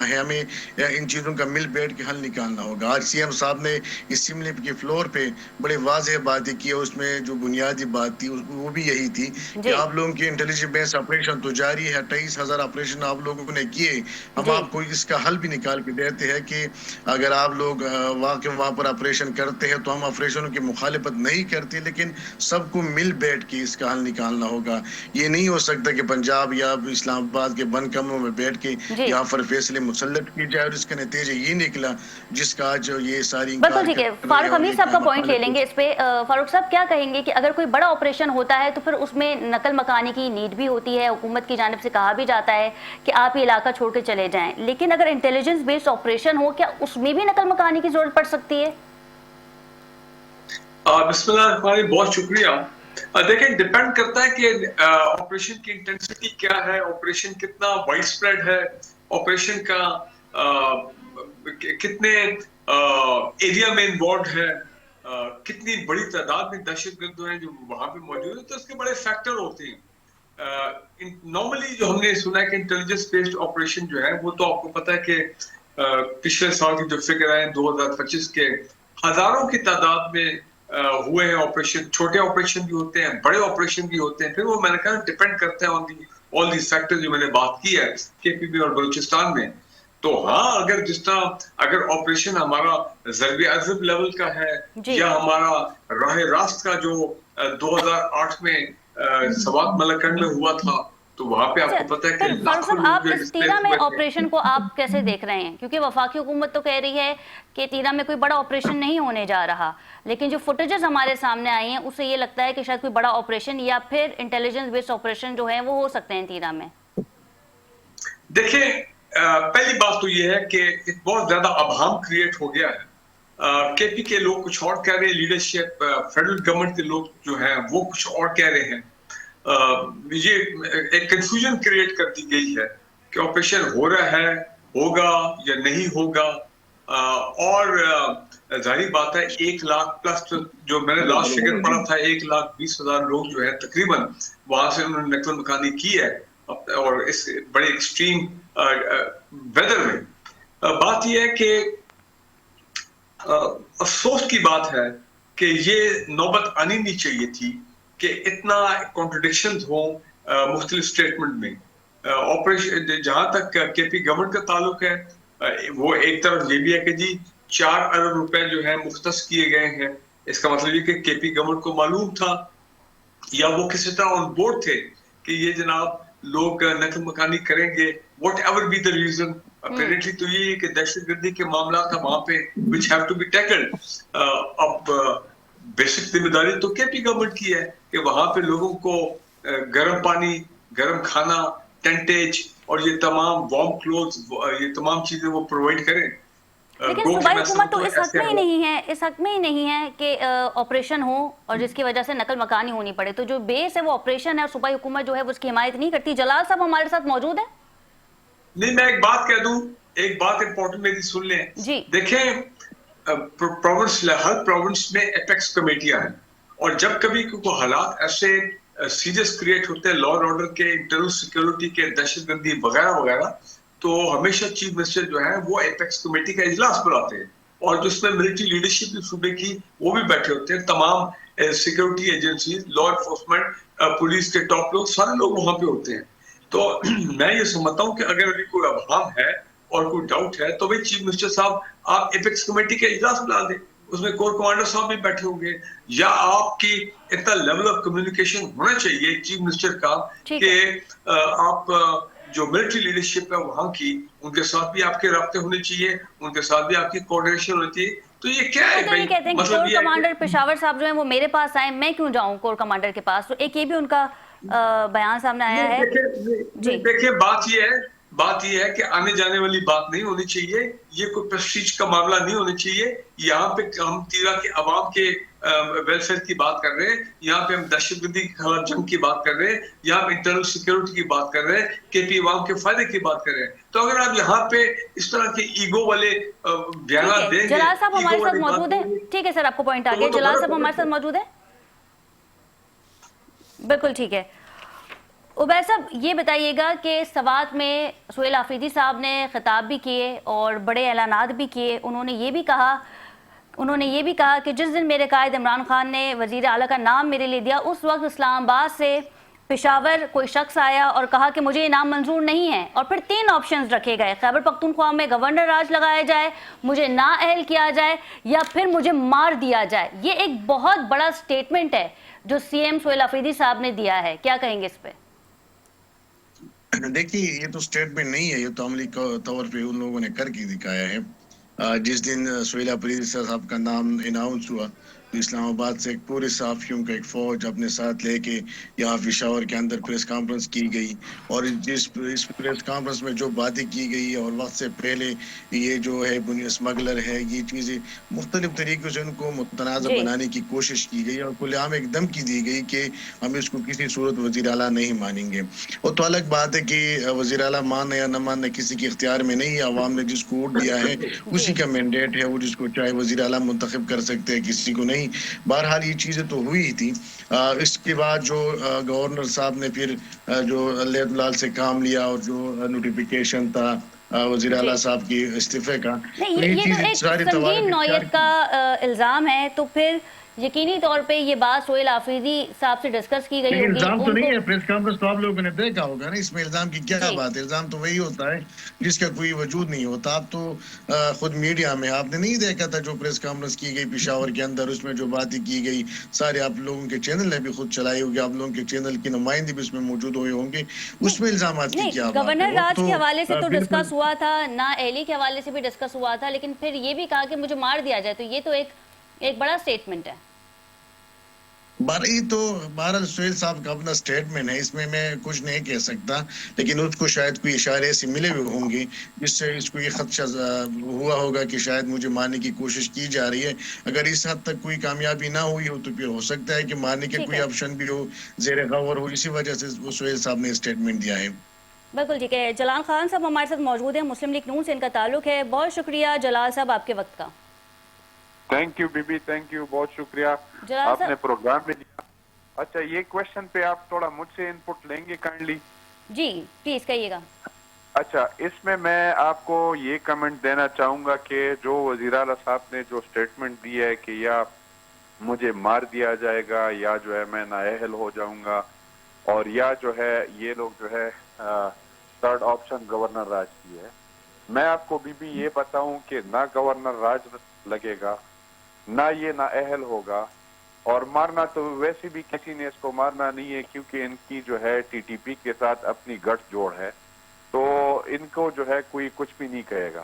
ہے ہمیں ان چیزوں کا مل بیٹھ کے حل نکالنا ہوگا. آج سی ایم صاحب نے اسمبلی کے فلور پہ بڑے واضح باتیں کی, اس میں جو بنیادی بات تھی وہ بھی یہی تھی کہ آپ لوگوں کی انٹیلیجنس بیس آپریشن تو جاری ہے, 28,000 آپریشن آپ لوگوں نے کیے, ہم آپ کو اس کا حل بھی نکال کے دیتے ہیں کہ اگر آپ لوگ وہاں پر آپریشن کرتے ہیں تو ہم آپریشنوں کی مخالفت نہیں کرتے, لیکن سب کو مل بیٹھ کے اس کا حل نکالنا ہوگا. یہ نہیں ہو سکتا کہ پنجاب یا اسلام آباد کے بند کمروں میں بیٹھ کے یہاں پر فیصلے مسلط کی جائے, اور اس کا نتیجہ یہ نکلا جس کا آج یہ ساری بالکل ٹھیک ہے. فاروق حمید صاحب کا پوائنٹ لے لیں گے اس پہ. فاروق صاحب کیا کہیں گے کہ اگر کوئی بڑا آپریشن ہوتا ہے تو پھر اس میں نقل مکانی کی نیڈ بھی ہوتی ہے, حکومت کی جانب سے کہا بھی جاتا ہے کہ آپ یہ علاقہ چھوڑ کے چلے جائیں, لیکن اگر انٹیلیجنس بیسڈ آپریشن ہو کیا اس میں بھی نقل مکانی کی ضرورت پڑ سکتی ہے؟ بسم اللہ الرحمن الرحیم, بہت شکریہ. دیکھیں ڈیپینڈ کرتا ہے کہ آپریشن کی انٹینسٹی کیا ہے, آپریشن کتنا وائڈ اسپریڈ ہے, آپریشن کا کتنے ایریا میں انوالوڈ ہے, کتنی بڑی تعداد میں دہشت گرد ہیں جو وہاں پہ موجود ہیں, تو اس کے بڑے فیکٹر ہوتے ہیں. نارملی جو ہم نے سنا ہے کہ انٹیلیجنس بیسڈ آپریشن جو ہے وہ تو آپ کو پتا ہے کہ پچھلے سال کی جو فگر ہیں 2025 کے ہزاروں کی تعداد میں ہوئے ہیں آپریشن. چھوٹے آپریشن بھی ہوتے ہیں, بڑے آپریشن بھی ہوتے ہیں. پھر وہ میں نے کہا ڈیپینڈ کرتے ہیں آل دیز فیکٹر جو میں نے بات کی ہے کے پی بی اور بلوچستان میں. تو ہاں اگر جس طرح اگر آپریشن ہمارا ضرب عضب لیول کا ہے یا ہمارا راہ راست کا جو 2008 میں سوات ملکنڈ میں ہوا تھا, تو وہاں پہ آپ کو پتا ہے کہ فاروق صاحب آپ اس تیرہ میں آپریشن کو آپ کیسے دیکھ رہے ہیں؟ کیونکہ وفاقی حکومت تو کہہ رہی ہے کہ تیرہ میں کوئی بڑا آپریشن نہیں ہونے جا رہا, لیکن جو فوٹیجز ہمارے سامنے آئی ہیں اس سے یہ لگتا ہے کہ شاید کوئی بڑا آپریشن یا پھر انٹیلیجنس بیسڈ آپریشن جو ہیں وہ ہو سکتے ہیں تیرہ میں. دیکھیں پہلی بات تو یہ ہے کہ بہت زیادہ ابہام کریٹ ہو گیا ہے. کے پی کے لوگ کچھ اور کہہ رہے ہیں, لیڈرشپ فیڈرل گورنمنٹ کے لوگ جو ہیں وہ کچھ اور کہہ رہے ہیں. یہ ایک کنفیوژن کریٹ کر دی گئی ہے کہ آپریشن ہو رہا ہے, ہوگا یا نہیں ہوگا. اور ظاہری بات ہے 1 لاکھ پلس جو میں نے لاسٹ فگر پڑھا تھا 1,20,000 لوگ جو ہے تقریباً وہاں سے انہوں نے نقل مکانی کی ہے, اور اس بڑے ایکسٹریم ویدر میں. بات یہ ہے کہ افسوس کی بات ہے کہ یہ نوبت آنی نہیں چاہیے تھی کہ اتنا کانٹرڈکشنز ہوں مختلف سٹیٹمنٹ میں. آپریشن جہاں تک کے پی گورنمنٹ کا تعلق ہے, وہ ایک طرف یہ بھی ہے کہ جی 4 ارب روپے جو ہیں مختص کیے گئے ہیں. اس کا مطلب یہ کہ کے پی گورنمنٹ کو معلوم تھا یا وہ کسی طرح آن بورڈ تھے کہ یہ جناب لوگ نقل مکانی کریں گے, whatever be the reason. Apparently تو یہ ہے کہ دہشت گردی کے معاملات کا وہاں پہ which have to be tackled. اب بیسک ذمہ داری تو کے پی گورنمنٹ کی ہے کہ وہاں پہ لوگوں کو گرم پانی, گرم کھانا, ٹینٹیج اور یہ تمام وارم کلوتھ, یہ تمام چیزیں وہ پرووائڈ کریں. لیکن صوبائی حکومت تو اس حق میں ہی نہیں ہے کہ آپریشن ہو اور جس کی وجہ سے نقل مکانی ہونی پڑے. تو جو بیس ہے وہ آپریشن ہے اور صوبائی حکومت جو ہے وہ اس کی حمایت نہیں کرتی. جلال صاحب ہمارے ساتھ موجود ہیں. نہیں, میں ایک بات کہہ دوں, ایک بات امپورٹنٹ میری سن لیں. دیکھیں پروونس, ہر پروونس میں ایپیکس کمیٹیاں ہیں, اور جب کبھی کوئی حالات ایسے سیریس کریٹ ہوتے ہیں لا اینڈ آرڈر کے, انٹرنل سیکیورٹی کے, دہشت گردی وغیرہ وغیرہ, تو ہمیشہ چیف منسٹر جو ہے وہ ایپیکس کمیٹی کا اجلاس بلاتے ہیں, اور جس میں ملٹری لیڈرشپ بھی صوبے کی وہ بھی بیٹھے ہوتے ہیں. تمام security agencies, law enforcement, police کے ٹاپ لوگ, سارے لوگ وہاں پہ ہوتے ہیں. تو میں یہ سمجھتا ہوں کہ اگر ابھی کوئی ابہام ہے اور کوئی ڈاؤٹ ہے تو بھائی چیف منسٹر صاحب آپ ایپیکس کمیٹی کا اجلاس بلا دیں, اس میں کور کمانڈر صاحب بھی بیٹھے ہوں گے, یا آپ کی اتنا لیول آف کمیونیکیشن ہونا چاہیے چیف منسٹر کا کہ آپ جو ملٹری لیڈرشپ ہے وہاں کی, ان کے ساتھ بھی آپ کے رابطے ہونے چاہیے, ان کے ساتھ بھی آپ کی کوآرڈینیشن ہونی چاہیے. تو یہ کیا ہے بھائی, مطلب یہ کور کمانڈر پشاور صاحب جو ہیں وہ میرے پاس آئے, میں کیوں جاؤں کور کمانڈر کے پاس؟ تو ایک یہ بھی ان کا بیان سامنے آیا ہے. دیکھیں بات یہ ہے کہ آنے جانے والی بات نہیں ہونی چاہیے, یہ کوئی پریسٹیج کا معاملہ نہیں ہونا چاہیے. یہاں پہ ہم تیرہ کے عوام کے ویلفیئر کی بات کر رہے ہیں, یہاں پہ ہم دہشت گردی کے خلاف جنگ کی بات کر رہے ہیں, یہاں پہ انٹرنل سیکیورٹی کی بات کر رہے ہیں, کے پی عوام کے فائدے کی بات کر رہے ہیں. تو اگر آپ یہاں پہ اس طرح کے ایگو والے بیانات دیں گے. جلال صاحب ہمارے ساتھ موجود ہیں. ٹھیک ہے سر, آپ کو پوائنٹ آ گیا. جلال صاحب ہمارے ساتھ موجود ہیں. بالکل ٹھیک ہے. عبید صاحب یہ بتائیے گا کہ سوات میں سہیل آفریدی صاحب نے خطاب بھی کیے اور بڑے اعلانات بھی کیے. انہوں نے یہ بھی کہا کہ جس دن میرے قائد عمران خان نے وزیر اعلیٰ کا نام میرے لیے دیا اس وقت اسلام آباد سے پشاور کوئی شخص آیا اور کہا کہ مجھے یہ نام منظور نہیں ہے, اور پھر 3 آپشنز رکھے گئے, خیبر پختونخوا میں گورنر راج لگایا جائے, مجھے نااہل کیا جائے یا پھر مجھے مار دیا جائے. یہ ایک بہت بڑا سٹیٹمنٹ ہے جو سی ایم سہیل آفریدی صاحب نے دیا ہے, کیا کہیں گے اس پہ؟ دیکھیے یہ تو اسٹیٹمنٹ نہیں ہے, یہ تو عملی طور پہ ان لوگوں نے کر کے دکھایا ہے. جس دن سہیل آفریدی صاحب کا نام اناؤنس ہوا تو اسلام آباد سے ایک پورے صحافیوں کا ایک فوج اپنے ساتھ لے کے یہاں پشاور کے اندر پریس کانفرنس کی گئی, اور اس پریس کانفرنس میں جو باتیں کی گئی اور وقت سے پہلے یہ جو ہے اسمگلر ہے, یہ چیزیں مختلف طریقوں سے ان کو متنازع جی بنانے کی کوشش کی گئی, اور کھلے عام ایک دھمکی دی گئی کہ ہم اس کو کسی صورت وزیر اعلیٰ نہیں مانیں گے. وہ تو الگ بات ہے کہ وزیر اعلیٰ ماننا یا نہ ماننا کسی کے اختیار میں نہیں ہے, عوام نے جس کو ووٹ دیا ہے جی اسی کا مینڈیٹ ہے, وہ جس کو چاہے وزیر اعلیٰ منتخب کر سکتے ہیں, کسی کو نہیں. بہرحال یہ چیزیں تو ہوئی ہی تھی. اس کے بعد جو گورنر صاحب نے پھر جو لیت لال سے کام لیا اور جو نوٹیفیکیشن تھا وزیر جی اعلیٰ صاحب کی استعفے کا, نہیں, تو یہ یہ تو چیزیں ایک ساری سنگین توارد اختیار نوعیت کا الزام ہے, تو پھر یقینی طور پہ یہ بات سہیل آفریدی صاحب سے ڈسکس کی گئی نہیں, ہوگی الزام تو ان کو. نہیں ہے. پریس کانفرنس تو آپ لوگوں نے دیکھا ہوگا نا, اس میں الزام کی کیا جی بات ہے؟ الزام تو وہی ہوتا ہے جس کا کوئی وجود نہیں ہوتا. آپ تو خود میڈیا میں آپ نے نہیں دیکھا تھا جو پریس کانفرنس کی گئی پشاور کے اندر, اس میں جو باتیں کی گئی سارے آپ لوگوں کے چینل نے بھی خود چلائی ہوگی, آپ لوگوں کے چینل کی نمائندے بھی اس میں موجود ہوئے ہوں گے. اس میں الزامات کی نہیں, کیا بات ہے؟ گورنر وہ راج تو کے حوالے سے تو بالکل ڈسکس ہوا تھا, نااہلی کے حوالے سے بھی ڈسکس ہوا تھا, لیکن پھر یہ بھی کہا کہ مجھے مار دیا جائے, تو یہ تو ایک بڑا سٹیٹمنٹ ہے. یہ تو بہرحال سہیل صاحب کا اپنا اسٹیٹمنٹ ہے, اس میں کچھ نہیں کہہ سکتا, لیکن اس کو شاید کوئی اشارے ایسے ملے ہوئے ہوں گے جس سے اس کو یہ خدشہ ہوا ہوگا کہ شاید مجھے مارنے کی کوشش کی جا رہی ہے. اگر اس حد تک کوئی کامیابی نہ ہوئی ہو تو پھر ہو سکتا ہے کہ مارنے کے ٹھیک کوئی ہے, آپشن بھی ہو, زیر غور ہو, اسی وجہ سے وہ سہیل صاحب نے اسٹیٹمنٹ دیا ہے. بالکل ٹھیک ہے. جلال خان صاحب ہمارے ساتھ موجود ہیں, مسلم لیگ نون سے ان کا تعلق ہے. بہت شکریہ جلال صاحب آپ کے وقت کا. تھینک یو بی بی, تھینک یو, بہت شکریہ جلال آپ نے صاحب پروگرام میں لیا. اچھا, یہ کویشچن پہ آپ تھوڑا مجھ سے ان پٹ لیں گے کائنڈلی؟ جی پلیز کہیے گا. اچھا, اس میں آپ کو یہ کمنٹ دینا چاہوں گا کہ جو وزیر اعلیٰ صاحب نے جو اسٹیٹمنٹ دی ہے کہ یا مجھے مار دیا جائے گا یا جو ہے میں نااہل ہو جاؤں گا, اور یا جو ہے یہ لوگ جو ہے تھرڈ آپشن گورنر راج کی ہے, میں آپ کو بھی یہ بتاؤں کہ نہ گورنر راج لگے گا, نہ یہ نااہل ہوگا, اور مارنا تو ویسے بھی کسی نے اس کو مارنا نہیں ہے کیونکہ ان کی جو ہے ٹی ٹی پی کے ساتھ اپنی گٹھ جوڑ ہے, تو ان کو جو ہے کوئی کچھ بھی نہیں کہے گا.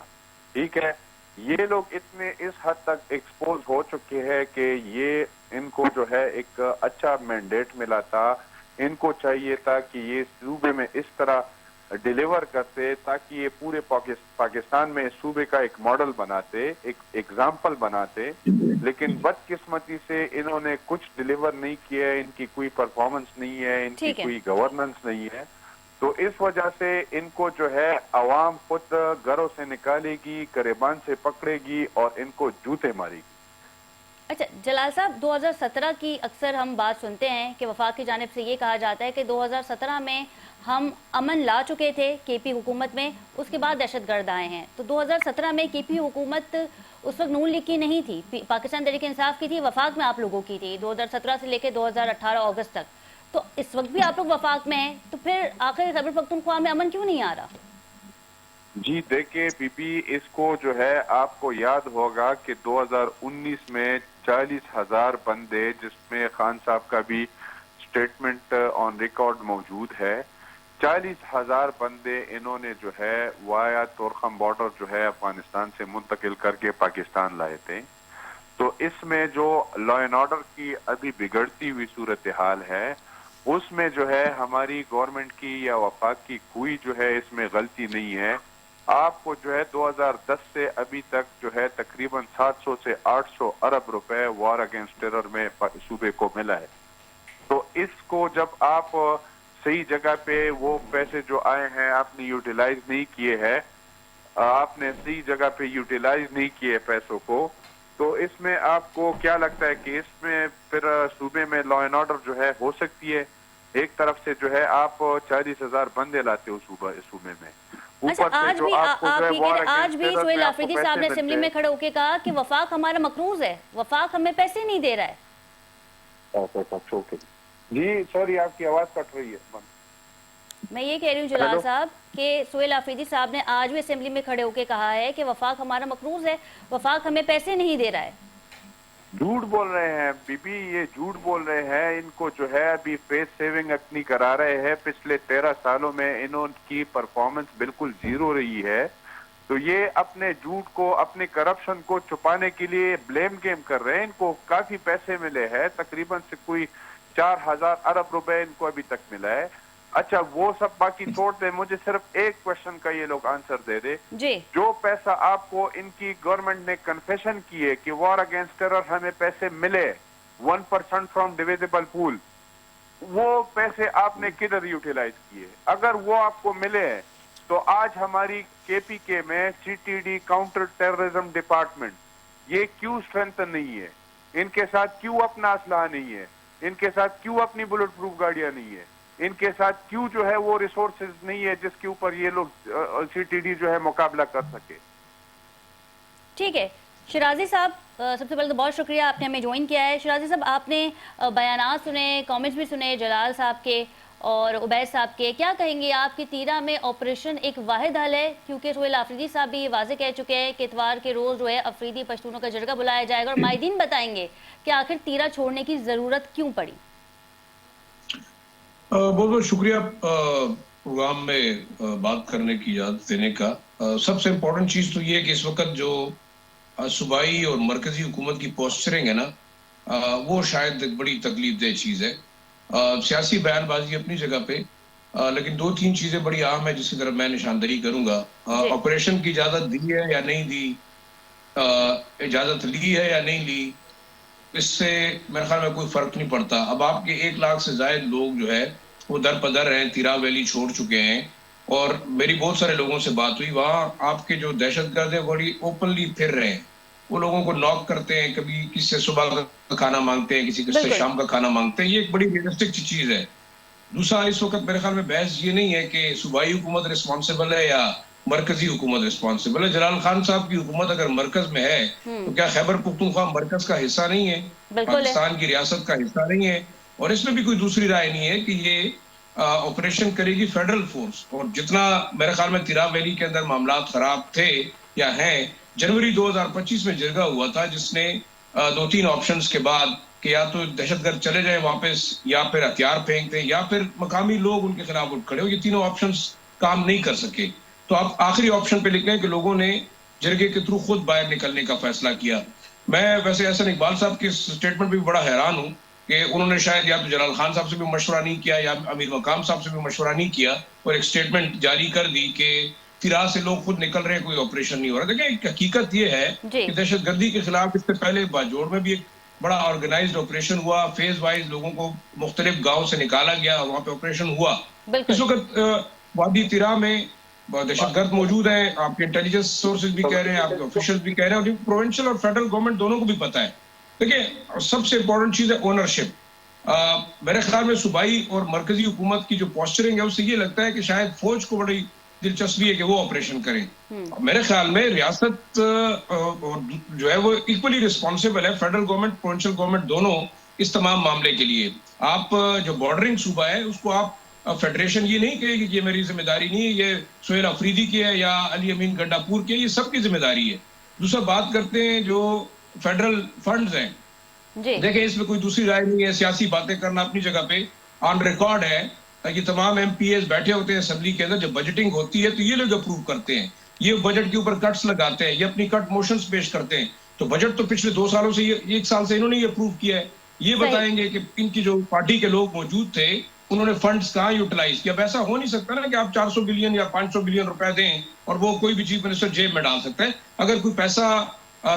ٹھیک ہے, یہ لوگ اتنے اس حد تک ایکسپوز ہو چکے ہیں کہ یہ ان کو جو ہے ایک اچھا مینڈیٹ ملا تھا, ان کو چاہیے تھا کہ یہ صوبے میں اس طرح ڈیلیور کرتے تاکہ یہ پورے پاکستان میں صوبے کا ایک ماڈل بناتے, ایک ایگزامپل بناتے, لیکن بدقسمتی سے انہوں نے کچھ ڈیلیور نہیں کیا ہے, ان کی کوئی پرفارمنس نہیں ہے, ان کی ٹھیک ہے, کوئی گورننس نہیں ہے, تو اس وجہ سے ان کو جو ہے عوام خود گھروں سے نکالے گی, گریبان سے پکڑے گی اور ان کو جوتے مارے گی. اچھا جلال صاحب, 2017 کی اکثر ہم بات سنتے ہیں کہ وفاق کی جانب سے یہ کہا جاتا ہے کہ 2017 میں ہم امن لا چکے تھے کے پی حکومت میں, اس کے بعد دہشت گرد آئے ہیں. تو 2017 میں کے پی حکومت اس وقت نون لیگ کی نہیں تھی, پاکستان تحریک انصاف کی تھی, وفاق میں آپ لوگوں کی تھی 2017 سے لے کے 2018 اگست تک. تو اس وقت بھی آپ لوگ وفاق میں ہیں, تو پھر آخر خیبر پختونخوا میں امن کیوں نہیں آ رہا؟ جی دیکھیں بی بی, اس کو جو ہے آپ کو یاد ہوگا کہ 2019 میں 40,000 بندے, جس میں خان صاحب کا بھی سٹیٹمنٹ آن ریکارڈ موجود ہے, 40,000 بندے انہوں نے جو ہے وایا تورخم بارڈر جو ہے افغانستان سے منتقل کر کے پاکستان لائے تھے. تو اس میں جو لا اینڈ آرڈر کی ابھی بگڑتی ہوئی صورتحال ہے, اس میں جو ہے ہماری گورنمنٹ کی یا وفاق کی کوئی جو ہے اس میں غلطی نہیں ہے. آپ کو جو ہے 2010 سے ابھی تک جو ہے تقریباً 700 سے 800 ارب روپے وار اگینسٹ ٹیرر میں صوبے کو ملا ہے. تو اس کو جب آپ صحیح جگہ پہ وہ پیسے جو آئے ہیں آپ نے یوٹیلائز نہیں کیے ہیں, آپ نے صحیح جگہ پہ یوٹیلائز نہیں کیے پیسوں کو, تو اس میں آپ کو کیا لگتا ہے کہ اس میں پھر صوبے میں لا اینڈ آرڈر جو ہے ہو سکتی ہے؟ ایک طرف سے جو ہے آپ 40,000 بندے لاتے ہو صوبے میں، اچھا اوپر سے آج جو بھی آپ کو جو ہے وار آج بھی اگینسٹ سہیل ٹیرر آفریدی صاحب نے اسمبلی میں کھڑے ہو کے کہا کہ وفاق ہمارا مقروض ہے، وفاق ہمیں پیسے نہیں دے رہا ہے. جی سوری آپ کی آواز کٹ رہی ہے. میں یہ کہہ رہی ہوں جلال صاحب کہ سہیل آفریدی صاحب نے آج بھی اسمبلی میں کھڑے ہو کے کہا ہے کہ وفاق ہمارا مقروض ہے، وفاق ہمیں پیسے نہیں دے رہا ہے. جھوٹ بول رہے ہیں بی بی، یہ جھوٹ بول رہے ہیں. ان کو جو ہے ابھی فیس سیونگ اپنی کرا رہے ہیں. پچھلے 13 سالوں میں انہوں کی پرفارمنس بالکل زیرو رہی ہے. تو یہ اپنے جھوٹ کو، اپنے کرپشن کو چھپانے کے لیے بلیم گیم کر رہے ہیں. ان کو کافی پیسے ملے ہیں، تقریباً سے کوئی 4,000 ارب روپے ان کو ابھی تک ملا ہے. اچھا وہ سب باقی چھوڑ دیں، مجھے صرف ایک کوشچن کا یہ لوگ آنسر دے دے. جی جو پیسہ آپ کو ان کی گورنمنٹ نے کنفیشن کی ہے کہ وار اگینسٹ ٹیرر ہمیں پیسے ملے 1% فرام ڈیویزیبل پول، وہ پیسے آپ نے کدھر یوٹیلائز کیے؟ اگر وہ آپ کو ملے ہیں تو آج ہماری KPK میں CTD کاؤنٹر ٹیررزم ڈپارٹمنٹ یہ کیوں اسٹرینتھن نہیں ہے؟ ان کے ساتھ کیوں اپنا اسلحہ نہیں ہے؟ ان کے ساتھ کیوں اپنی بلٹ پروف گاڑیاں نہیں ہے؟ ان کے ساتھ کیوں جو ہے وہ ریسورسز نہیں ہے جس کے اوپر یہ لوگ CTD جو ہے مقابلہ کر سکے؟ ٹھیک ہے شرازی صاحب، سب سے پہلے تو بہت شکریہ آپ نے ہمیں جوائن کیا ہے. شرازی صاحب آپ نے بیانات سنے، کامنٹس بھی سنے جلال صاحب کے اور عبید صاحب کے، کیا کہیں گے آپ کہ تیرہ میں آپریشن ایک واحد حل ہے؟ کیونکہ سہیل آفریدی صاحب بھی یہ واضح کہہ چکے ہیں کہ اتوار کے روز جو ہے افریدی پشتونوں کا جرگہ بلایا جائے گا اور مائدین بتائیں گے کہ آخر تیرہ چھوڑنے کی ضرورت کیوں پڑی. بہت بہت شکریہ پروگرام میں بات کرنے کی اجازت دینے کا. سب سے امپورٹنٹ چیز تو یہ ہے کہ اس وقت جو صوبائی اور مرکزی حکومت کی پوسچرنگ ہے نا، وہ شاید ایک بڑی تکلیف دہ چیز ہے. سیاسی بیان بازی اپنی جگہ پہ، لیکن دو تین چیزیں بڑی اہم ہیں جس کی طرف میں نشاندہی کروں گا. آپریشن کی اجازت دی ہے یا نہیں دی، اجازت لی ہے یا نہیں لی، اس سے میرے خیال میں کوئی فرق نہیں پڑتا. اب آپ کے 1 لاکھ سے زائد لوگ جو ہے وہ در پدر ہیں، تیرا ویلی چھوڑ چکے ہیں. اور میری بہت سارے لوگوں سے بات ہوئی، وہاں آپ کے جو دہشت گرد ہیں بڑی اوپنلی پھر رہے ہیں. وہ لوگوں کو ناک کرتے ہیں، کبھی کسی سے صبح کا کھانا مانگتے ہیں، کسی سے شام کا کھانا مانگتے ہیں. یہ ایک بڑی ریئلسٹک چیز ہے. دوسرا، اس وقت میرے خیال میں بحث یہ نہیں ہے کہ صوبائی حکومت رسپانسبل ہے یا مرکزی حکومت رسپانسبل ہے. جلال خان صاحب کی حکومت اگر مرکز میں ہے تو کیا خیبر پختونخوا مرکز کا حصہ نہیں ہے؟ پاکستان کی ریاست کا حصہ نہیں ہے؟ اور اس میں بھی کوئی دوسری رائے نہیں ہے کہ یہ آپریشن کرے گی فیڈرل فورس. اور جتنا میرے خیال میں تیرا ویلی کے اندر معاملات خراب تھے یا ہیں، جنوری 2025 میں جرگہ ہوا تھا جس نے 2-3 آپشنز کے بعد کہ یا تو دہشت گرد چلے جائیں واپس، یا پھر ہتھیار پھینک دیں، یا پھر مقامی لوگ ان کے خلاف اٹھ کھڑے ہو. یہ تینوں آپشنز کام نہیں کر سکے. تو آپ آخری آپشن پہ لکھ ہیں کہ لوگوں نے جرگے کے تھرو خود باہر نکلنے کا فیصلہ کیا. میں ویسے احسن اقبال صاحب کی سٹیٹمنٹ پہ بھی بڑا حیران ہوں کہ انہوں نے شاید یا تو جلال خان صاحب سے بھی مشورہ نہیں کیا یا امیر مقام صاحب سے بھی مشورہ نہیں کیا اور ایک سٹیٹمنٹ جاری کر دی کہ تیرا سے لوگ خود نکل رہے ہیں، کوئی آپریشن نہیں ہو رہا. دیکھیں ایک حقیقت یہ ہے کہ دہشت گردی کے خلاف اس سے پہلے باجوڑ میں بھی ایک بڑا آرگنائزڈ آپریشن ہوا، فیز وائز لوگوں کو مختلف گاؤں سے نکالا گیا، وہاں پہ آپریشن ہوا. اس وقت وادی تیرا میں دہشت گرد موجود ہیں، آپ کے انٹیلیجنس سورسز بھی کہہ رہے ہیں، آپ کے آفیشلز بھی کہہ رہے ہیں، اور پروونشل اور فیڈرل گورنمنٹ دونوں کو بھی پتہ ہے. دیکھیں سب سے امپورٹنٹ چیز ہے اونرشپ. میرے خیال میں صوبائی اور مرکزی حکومت کی جو پوسچرنگ ہے اس سے یہ لگتا ہے کہ شاید فوج کو بڑی دلچسپی ہے کہ وہ آپریشن کریں. میرے خیال میں ریاست جو ہے وہ ایکولی رسپانسبل ہے، فیڈرل گورنمنٹ پروونشل گورنمنٹ دونوں، اس تمام معاملے کے لیے. آپ جو بارڈرنگ صوبہ ہے اس کو آپ فیڈریشن یہ نہیں کہے گی کہ یہ میری ذمہ داری نہیں ہے، یہ سہیل آفریدی کی ہے یا علی امین گنڈاپور کی ہے، یہ سب کی ذمہ داری ہے. دوسرا بات کرتے ہیں جو فیڈرل فنڈز ہیں، دیکھیں اس میں کوئی دوسری رائے نہیں ہے. سیاسی باتیں کرنا اپنی جگہ پہ آن ریکارڈ ہے. یہ تمام MPs بیٹھے ہوتے ہیں اسمبلی کے اندر، جب بجٹنگ ہوتی ہے تو یہ لوگ اپروو کرتے ہیں، یہ بجٹ کے اوپر کٹس لگاتے ہیں، یہ اپنی کٹ موشنز پیش کرتے ہیں. تو بجٹ تو پچھلے 2 سالوں سے، 1 سال سے انہوں نے یہ اپروو کیا ہے. یہ بتائیں گے کہ ان کی جو پارٹی کے لوگ موجود تھے انہوں نے فنڈز کہاں یوٹیلائز کیا. اب ایسا ہو نہیں سکتا نا کہ آپ 400 بلین یا 500 بلین روپے دیں اور وہ کوئی بھی چیف منسٹر جیب میں ڈال سکتا ہے. اگر کوئی پیسہ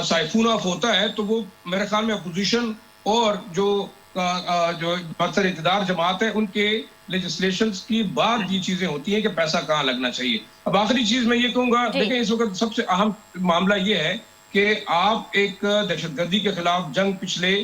سائفون آف ہوتا ہے تو وہ میرے خیال میں اپوزیشن اور جو برسر اقتدار جماعت ہے ان کے لیجسلیشنز کی بعد یہ چیزیں ہوتی ہیں کہ پیسہ کہاں لگنا چاہیے. اب آخری چیز میں یہ کہوں گا، دیکھیں اس وقت سب سے اہم معاملہ یہ ہے کہ آپ ایک دہشت گردی کے خلاف جنگ پچھلے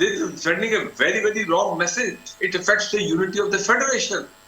This is sending a very very wrong message. It affects the unity of the federation.